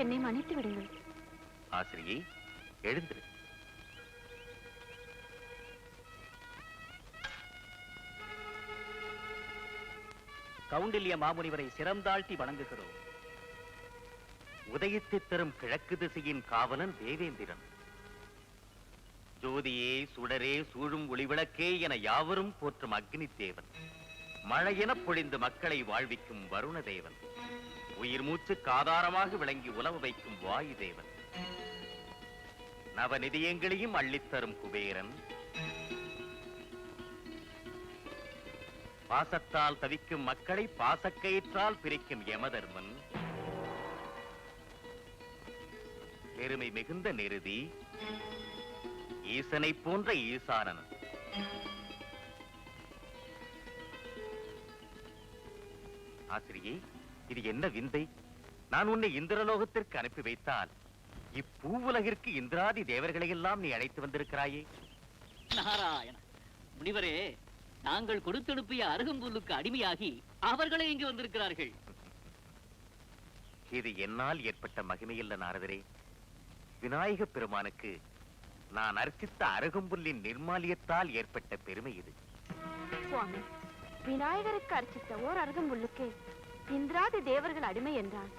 என்னை மன்னித்து விடுங்கள். ஆசிரியை, எழுந்திரு. கவுண்டில்ய மாமுனிவரை சிரம்தாழ்த்தி வணங்குகிறோம். உதயத்தை தரும் கிழக்கு திசையின் காவலன் தேவேந்திரன். ஜோதியே, சுடரே, சூழும் ஒளிவிளக்கே என யாவரும் போற்றும் அக்னி தேவன். மழையென பொழிந்து மக்களை வாழ்விக்கும் வருண தேவன். உயிர் மூச்சுக்கு ஆதாரமாக விளங்கி உலவ வைக்கும் வாயு தேவன். நவநிதியங்களையும் அள்ளித்தரும் குபேரன். பாசத்தால் தவிக்கும் மக்களை பாசக்கயிற்றால் பிரிக்கும் யமதர்மன். பெருமை மிகுந்த நிருதி ஈசனை போன்ற ஈசானன். ஆசிரியை, இது என்ன விந்தை? நான் உன்னை இந்திரலோகத்திற்கு அனுப்பி வைத்தால் இப்பூவுலகிற்கு இந்திராதி தேவர்களை எல்லாம் நீ அழைத்து வந்திருக்கிறாயே. நாராயண முனிவரே, நாங்கள் கொடுத்தனுப்பிய அருகம்புல்லுக்கு அடிமையாகி அவர்களே இங்கு வந்திருக்கிறார்கள். இது என்னால் ஏற்பட்ட மகிமையில்ல நாரதரே. விநாயக பெருமானுக்கு நான் அர்ச்சித்த அருகம்புல்லின் நிர்மாலியத்தால் ஏற்பட்ட பெருமை இது. சுவாமி, விநாயகருக்கு அர்ச்சித்த ஓர் அருகம்புல்லுக்கு இந்திராதி தேவர்கள் அடிமை என்றால்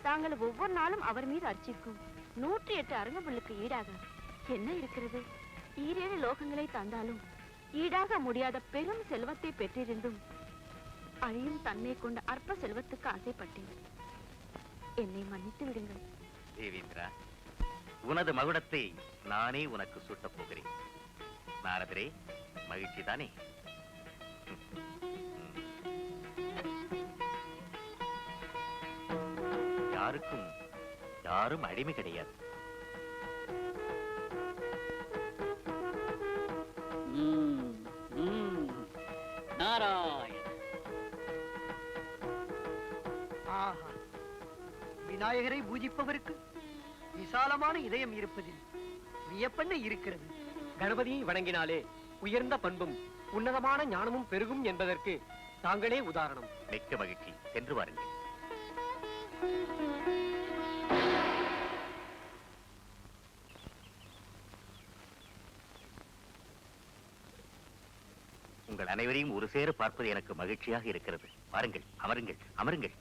தாங்கள் ஒவ்வொரு நாளும் அவர் மீது அர்ச்சிக்கும் 108 அருகம்புல்லுக்கு ஈடாக என்ன இருக்கிறது? 7 லோகங்களை தந்தாலும் ஈடாக முடியாத பெரும் செல்வத்தை பெற்றிருந்தும் அழியும் தன்மை கொண்ட அற்ப செல்வத்துக்கு ஆசைப்பட்டேன். என்னை மன்னித்து விடுங்கள். தேவேந்திரா, உனது மகுடத்தை நானே உனக்கு சூட்டப் போகிறேன். நாரதரே, மகிழ்ச்சி தானே? யாருக்கும் யாரும் அடிமை கிடையாது. நாராயண விநாயகரை பூஜிப்பவருக்கு விசாலமான இதயம் இருப்பதில் வியப்பென்ன இருக்கிறது. கணபதியை வணங்கினாலே உயர்ந்த பண்பும் உன்னதமான ஞானமும் பெருகும் என்பதற்கு தாங்களே உதாரணம். மிக்க மகிழ்ச்சி. சென்று வாருங்கள். உங்கள் அனைவரையும் ஒரு சேர பார்ப்பது எனக்கு மகிழ்ச்சியாக இருக்கிறது. வாருங்கள், அமருங்கள், அமருங்கள்.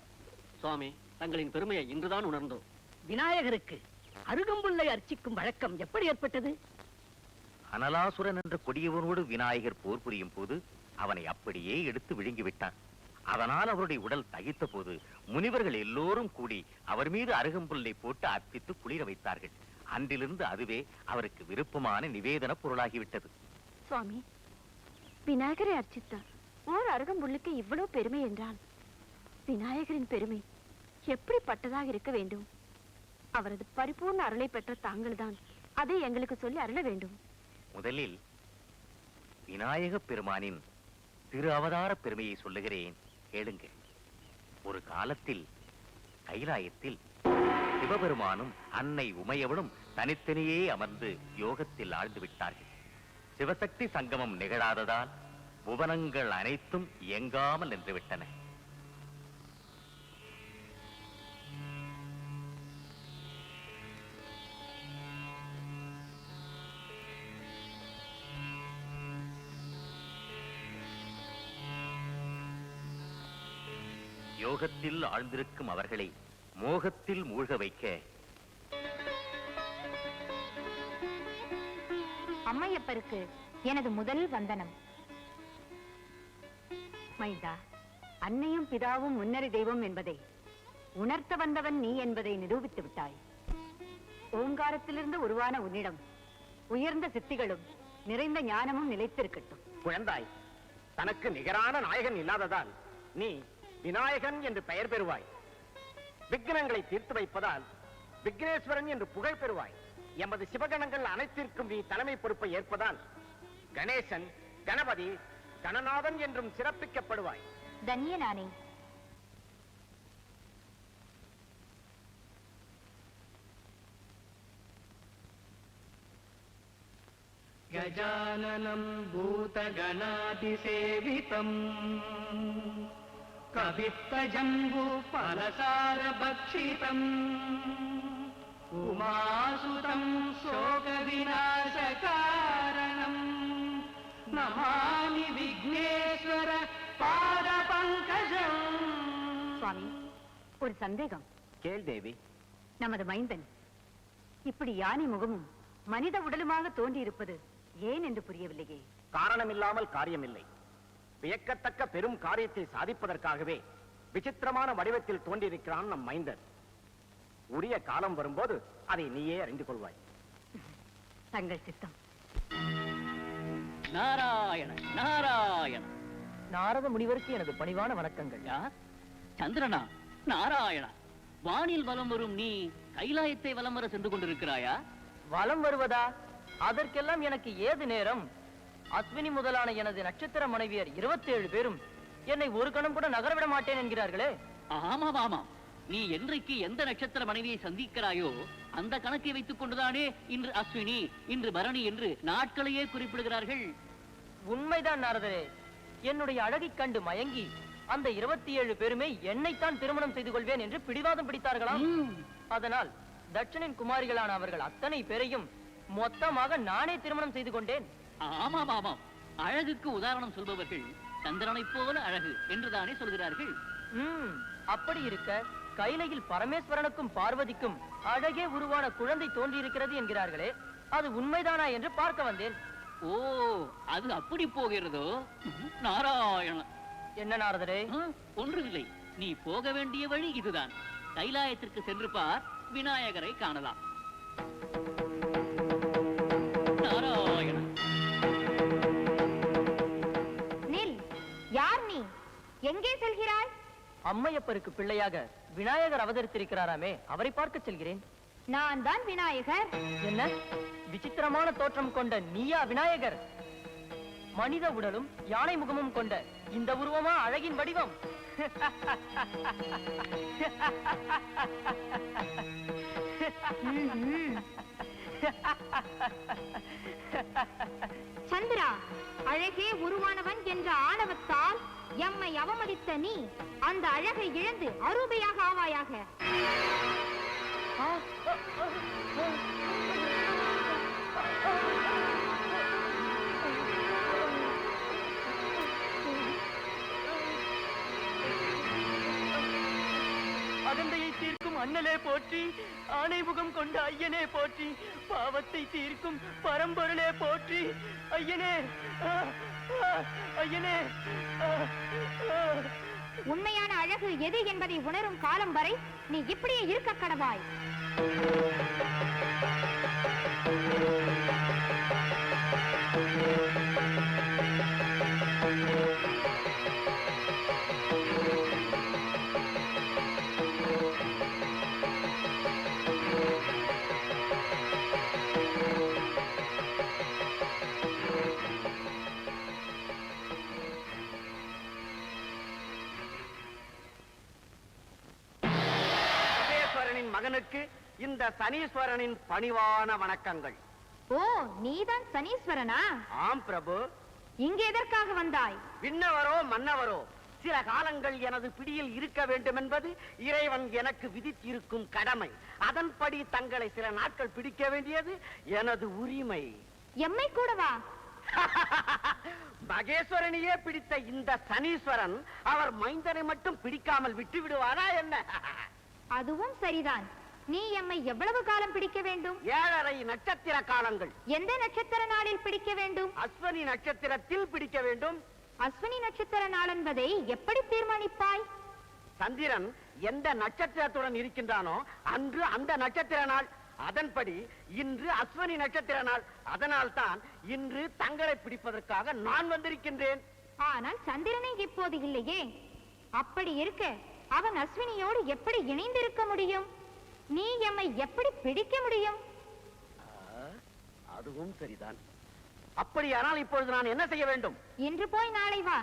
சுவாமி, தங்களின் பெருமையை இன்றுதான் உணர்ந்தோம். விநாயகருக்கு அருகம்புல்லை அர்ச்சிக்கும் வழக்கம் எப்படி ஏற்பட்டது? அனலாசுரன் என்ற கொடியவனோடு விநாயகர் போர் புரியும் போது அவனை அப்படியே எடுத்து விழுங்கிவிட்டான். அதனால் அவருடைய உடல் தகித்த போது முனிவர்கள் எல்லோரும் கூடி அவர் மீது அருகம்புல்லை போட்டு அர்ப்பித்து குளிர வைத்தார்கள். அன்றிலிருந்து அதுவே அவருக்கு விருப்பமான நிவேதன பொருளாகிவிட்டது. சுவாமி, விநாயகரை அர்ச்சித்தார் ஓர் அருகம்புல்லுக்கு இவ்வளவு பெருமை என்றால் விநாயகரின் பெருமை எப்படிப்பட்டதாக இருக்க வேண்டும்? அவரது பரிபூர்ண அருளை பெற்ற தாங்கள்தான் அதை எங்களுக்கு சொல்லி அருள வேண்டும். முதலில் விநாயக பெருமானின் திரு அவதார பெருமையை சொல்லுகிறேன், கேளுங்கள். ஒரு காலத்தில் கைலாயத்தில் சிவபெருமானும் அன்னை உமையவளும் தனித்தனியே அமர்ந்து யோகத்தில் ஆழ்ந்து விட்டார்கள். சிவசக்தி சங்கமம் நிகழாததால் புவனங்கள் அனைத்தும் இயங்காமல் நின்றுவிட்டன. யோகத்தில் ஆழ்ந்திருக்கும் அவர்களை மோகத்தில் மூழ்க வைக்க அம்மையப்பருக்கு எனது முதல் வந்தனம். மைந்தா, அன்னையும் பிதாவும் முன்னறி தெய்வம் என்பதை உணர்த்த வந்தவன் நீ என்பதை நிரூபித்து விட்டாய். ஓங்காரத்திலிருந்து உருவான உன்னிடம் உயர்ந்த சித்திகளும் நிறைந்த ஞானமும் நிலைத்திருக்கட்டும். குழந்தாய், தனக்கு நிகரான நாயகன் இல்லாததால் நீ விநாயகன் என்று பெயர் பெறுவாய். விக்னங்களை தீர்த்து வைப்பதால் விக்னேஸ்வரன் என்று புகழ் பெறுவாய். எமது சிவகணங்கள் அனைத்திற்கும் நீ தலைமை பொறுப்பை ஏற்பதால் கணேசன், கணபதி, கணநாதன் என்றும் சிறப்பிக்கப்படுவாய். தன்யனானே. கஜானனம் பூதகணாதிசேவிதம் कवित्तजम्बू फलसारभक्षितम् उमासुतं शोकविनाशकारणम् नमामि विघ्नेश्वर पादपङ्कजम्. சுவாமி, ஒரு சந்தேகம். கேள் தேவி. நமது மைந்தன் இப்படி யானை முகமும் மனித உடலுமாக தோன்றியிருப்பது ஏன் என்று புரியவில்லையே. காரணமில்லாமல் காரியமில்லை. வியக்கத்தக்க பெரும் காரியத்தை சாதிப்பதற்காகவே விசித்திரமான வடிவத்தில் தோன்றியிருக்கிறான் நம் மைந்தன். உரிய காலம் வரும்போது அதை நீயே அறிந்து கொள்வாய். தங்கள் சித்தம். நாராயண நாராயண. நாரத முனிவருக்கு எனது பணிவான வணக்கங்கள். யார்? சந்திரனா? நாராயண. வானில் வலம் வரும் நீ கைலாயத்தை வலம் வர சென்று கொண்டிருக்கிறாயா? வலம் வருவதா? அதற்கெல்லாம் எனக்கு ஏது நேரம்? அஸ்வினி முதலான எனது நட்சத்திர மனைவியர் 27 பேரும் என்னை ஒரு கணம் கூட நகரவிட மாட்டேன் என்கிறார்களே. ஆமாம் ஆமாம். நீ என்றைக்கு எந்த நட்சத்திர மனைவியை சந்திக்கிறாயோ அந்த கணக்கை வைத்துக் கொண்டுதானே இன்று அஸ்வினி, இன்று பரணி என்று நாட்களையே குறிப்பிடுகிறார்கள். உண்மைதான் நாரதரே. என்னுடைய அழகைக் கண்டு மயங்கி அந்த 27 பேருமே என்னைத்தான் திருமணம் செய்து கொள்வேன் என்று பிடிவாதம் பிடித்தார்களாம். அதனால் தட்சனின் குமாரிகளான அவர்கள் அத்தனை பேரையும் மொத்தமாக நானே திருமணம் செய்து கொண்டேன். ஆமாம் ஆமாம். அழகுக்கு உதாரணம் சொல்பவர்கள் சந்திரனைப் போல அழகு என்றுதானே சொல்கிறார்கள். அப்படி இருக்க கைலையில் பரமேஸ்வரனுக்கும் பார்வதிக்கும் அழகே உருவான குழந்தை தோன்றியிருக்கிறது என்கிறார்களே, அது உண்மைதானா என்று பார்க்க வந்தேன். ஓ, அது அப்படி போகிறதோ? நாராயண. என்ன நாரதரே? ஒன்றுமில்லை. நீ போக வேண்டிய வழி இதுதான். கைலாயத்திற்கு சென்று பார், விநாயகரை காணலாம். நாராயண. நில். யார் நீ? எங்கே செல்கிறாய்? அம்மையப்பருக்கு பிள்ளையாக விநாயகர் அவதரித்திருக்கிறாராமே, அவரை பார்க்க செல்கிறேன். நான் தான் விநாயகர். என்ன விசித்திரமான தோற்றம் கொண்ட நீயா விநாயகர்? மனித உடலும் யானை முகமும் கொண்ட இந்த உருவமா அழகின் வடிவம்? சந்திரா, அழகே உருவானவன் என்ற ஆணவத்தால் எம்மை அவமதித்த நீ அந்த அழகை இழந்து அரூபையாக ஆவாயாக. அகந்தையை தீர்க்கும் அண்ணலே போற்றி, ஆணை முகம் கொண்ட ஐயனே போற்றி, பாவத்தை தீர்க்கும் பரம்பொருளே போற்றி. ஐயனே, ஐயனே. உண்மையான அழகு எது என்பதை உணரும் காலம் வரை நீ இப்படியே இருக்க கடவாய். மகனுக்கு இந்த சனீஸ்வரனின் பணிவான வணக்கங்கள். ஓ, நீதான் சனீஸ்வரனா? ஆம் பிரபு. இங்கு எதற்காக வந்தாய்? விண்ணவரோ மன்னவரோ சில காலங்கள் எனது பிடியில் இருக்க வேண்டும் என்பது இறைவன் எனக்கு விதித்திருக்கும் கடமை. அதன்படி தங்களை சில நாட்கள் பிடிக்க வேண்டியது எனது உரிமை. எம்மை கூடவா? மகேஸ்வரனையே பிடித்த இந்த சனீஸ்வரன் அவர் மைந்தனை மட்டும் பிடிக்காமல் விட்டு விடுவாரா என்ன? அதுவும் சரிதான். நீ எம்மை எவ்வளவு காலம் பிடிக்க வேண்டும்? 7.5 நட்சத்திர காலங்கள். எந்த நட்சத்திர நாளில் பிடிக்க வேண்டும்? அஸ்வினி நட்சத்திரத்தில் பிடிக்க வேண்டும். அஸ்வினி நட்சத்திர நாள் என்பதை எப்படி தீர்மானிப்பாய்? சந்திரன் எந்த நட்சத்திரத்துடன் இருக்கின்றானோ அன்று அந்த நட்சத்திர நாள். அதன்படி இன்று அஸ்வினி நட்சத்திர நாள். அதனால் தான் இன்று தங்களை பிடிப்பதற்காக நான் வந்திருக்கின்றேன். ஆனால் சந்திரனை இப்போது இல்லையே. அப்படி இருக்க அவன் அஸ்வினியோடு எப்படி இணைந்திருக்க முடியும்? நீ எம்மை எப்படி பிடிக்க முடியும்? அதுவும் சரிதான். அப்படியானால் இப்பொழுது நான் என்ன செய்ய வேண்டும்? இன்று போய் நாளை வா.